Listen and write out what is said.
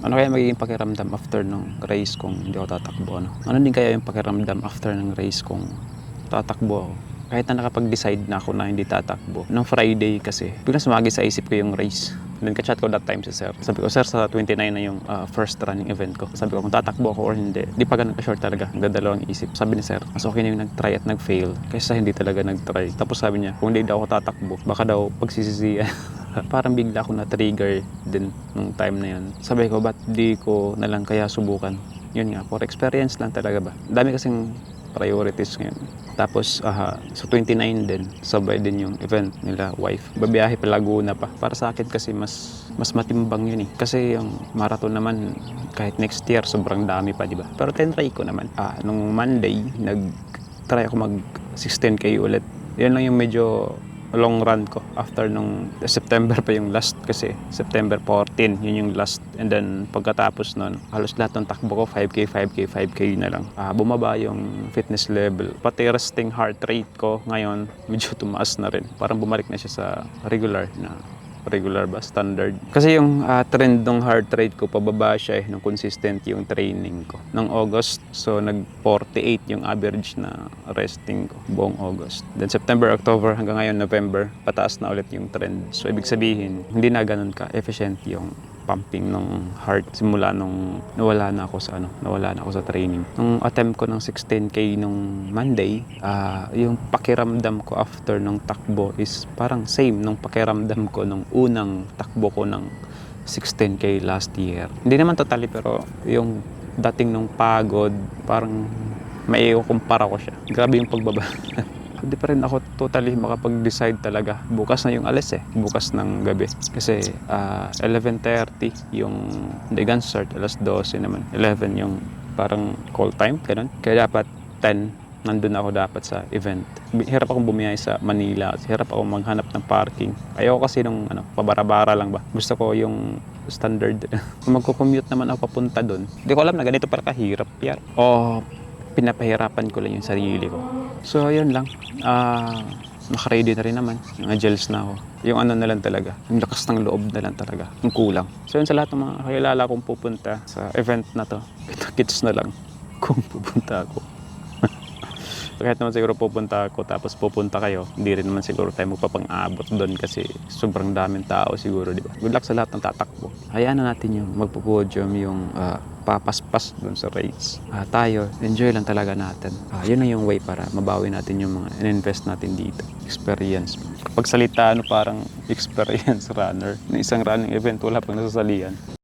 Ano kaya magiging pakiramdam after nung race kung hindi ako tatakbo, ano? Ano din kaya yung pakiramdam after ng race kung tatakbo ako? Kahit na nakapag-decide na ako na hindi tatakbo. Nung Friday kasi, biglang sumagi sa isip ko yung race. Then ka-chat ko that time si sir. Sabi ko, sir, sa 29 na yung first running event ko. Sabi ko, kung tatakbo ako or hindi. Di pa ganun ka-short talaga. Ang dadalawang isip. Sabi ni sir, mas okay na yung nag-try at nag-fail kaysa hindi talaga nag-try. Tapos sabi niya, kung hindi daw ako tatakbo, baka daw pagsisisiyan. Parang bigla ako na-trigger din nung time na yun. Sabi ko, ba't di ko nalang kaya subukan? Yun nga, for experience lang talaga ba? Dami kasing priorities ngayon. Tapos sa 29 din, sabay din yung event nila wife. Babiyahe pa Laguna pa. Para sa akin kasi mas matimbang yun eh. Kasi yung marathon naman kahit next year sobrang dami pa, di ba? Pero tinry ko naman. Nung Monday, nag-try ako mag 16K ulit. Yun lang yung medyo long run ko after nung September pa yung last kasi September 14 yun yung last, and then pagkatapos nun halos lahat ng takbo ko 5K na lang. Bumaba yung fitness level, pati resting heart rate ko ngayon medyo tumaas na rin, parang bumalik na siya sa regular ba, standard. Kasi yung trend ng heart rate ko pababa siya nung consistent yung training ko ng August. So nag 48 yung average na resting ko buong August. Then September, October hanggang ngayon November, pataas na ulit yung trend. So ibig sabihin, hindi na ganun ka efficient yung pumping ng heart simula nung nawala na ako sa training. Nung attempt ko ng 16K nung Monday, yung pakiramdam ko after ng takbo is parang same nung pakiramdam ko nung unang takbo ko ng 16K last year. Hindi naman totally, pero yung dating nung pagod, parang may kumpara ko siya. Grabe yung pagbaba. Hindi pa rin ako totally makapag-decide talaga. Bukas na yung alis bukas ng gabi. Kasi 11:30 yung gun start, alas 12 naman. 11 yung parang call time, ganun. Kaya dapat 10, nandun ako dapat sa event. Hirap akong bumiyahe sa Manila. Hirap akong maghanap ng parking. Ayoko kasi nung pabara-bara lang ba. Gusto ko yung standard. Kung magko-commute naman ako papunta doon, hindi ko alam na ganito para kahirap yan. O pinapahirapan ko lang yung sarili ko. So, yun lang. Naka-ready na rin naman. Naka-gels na ako. Yung na lang talaga. Yung lakas ng loob na lang talaga. Yung kulang. So, yun sa lahat ng mga kakilala kong pupunta sa event na to. Kita-kits na lang kung pupunta ako. Kahit naman siguro pupunta ako tapos pupunta kayo, hindi rin naman siguro tayo magpapang-abot doon kasi sobrang daming tao siguro, di ba? Good luck sa lahat ng tatakbo. Hayaan na natin yung magpo-podium, yung papaspas doon sa race. Tayo, enjoy lang talaga natin. Yun na yung way para mabawi natin yung mga in-invest natin dito. Experience. Kapag salita, parang experience runner. Ng isang running event, wala pang nasasalihan.